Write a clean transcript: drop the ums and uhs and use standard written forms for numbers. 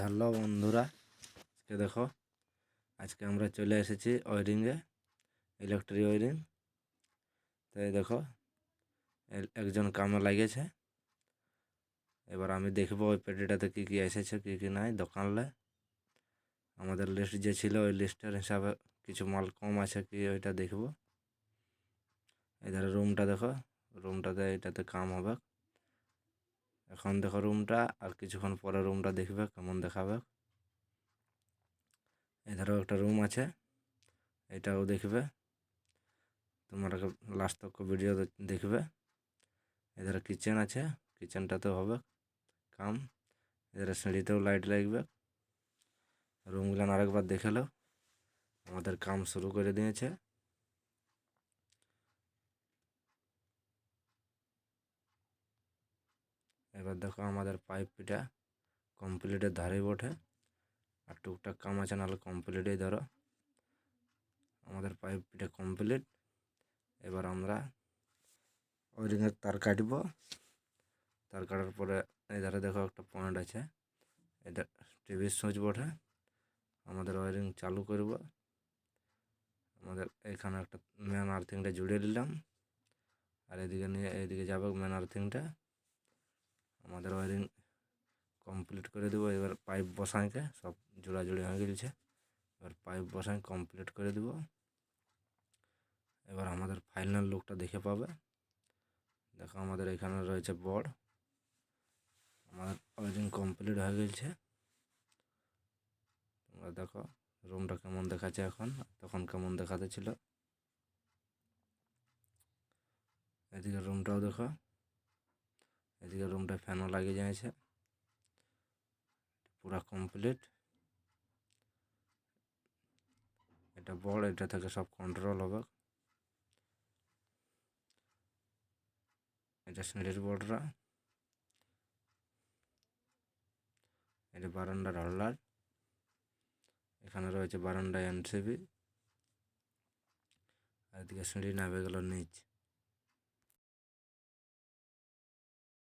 Hello বন্ধুরা, আজকে দেখো আজকে আমরা চলে এসেছি ওয়ারিংয়ে, ইলেকট্রিক ওয়ারিং। তাই দেখো একজন কামে লাগিয়েছে। এবার আমি দেখব ওই পেটিটাতে কী কী এসেছে কী কী নাই দোকানলে। আমাদের লিস্ট যে ছিল ওই লিস্টের হিসাবে কিছু মাল কম আছে কি ওইটা দেখব। এধারে রুমটা দেখো, রুমটাতে এটাতে কাম হবে। এখন দেখো রুমটা, আর কিছুক্ষণ পরে রুমটা দেখবে কেমন দেখাবে। এধারেও একটা রুম আছে, এটাও দেখবে। তোমরা লাস্ট তক ভিডিও দেখবে। এধারে কিচেন আছে, কিচেনটাতেও হবে কাম। এধারে সিঁড়িতেও লাইট লাগবে। রুমগুলো আরেকবার দেখে লো। আমাদের কাম শুরু করে দিয়েছে। এবার দেখো আমাদের পাইপ পিটা কমপ্লিটের ধারে বটে, আর টুকটাক কাম আছে, নাহলে কমপ্লিটেই ধরো। আমাদের পাইপ পিটা কমপ্লিট। এবার আমরা ওয়ারিংয়ের তার কাটব। তার কাটার পরে এধারে দেখো একটা পয়েন্ট আছে, এটা টিভির সুইচ বটে। আমাদের ওয়ারিং চালু করব। আমাদের এখানে একটা মেন আর্থিংটা জুড়ে নিলাম, আর এদিকে নিয়ে এইদিকে যাবে মেন আর্থিংটা। আমাদের ওয়ারিং কমপ্লিট করে দেবো। এবার পাইপ বসাইকে সব জোড়াজুড়ি হয়ে গেছে। এবার পাইপ বসাই কমপ্লিট করে দেবো। এবার আমাদের ফাইনাল লুকটা দেখে পাবে। দেখো আমাদের এখানে রয়েছে বোর্ড। আমাদের ওয়ারিং কমপ্লিট হয়ে গেছে। তোমরা দেখো রুমটা কেমন দেখাচ্ছে এখন, তখন কেমন দেখাতে ছিল। এদিকে রুমটাও দেখো, এদিকে রুমটা ফ্যানও লাগিয়ে যাচ্ছে, পুরা কমপ্লিট। এটা বোর্ড, এটা থেকে সব কন্ট্রোল হবে। এটা সিঁড়ির বোর্ডরা, এটা বারান্দার হোল্ডার। এখানে রয়েছে বারান্দায় এনসিবি, আর এদিকে সিঁড়ি নামে গেল নিচ।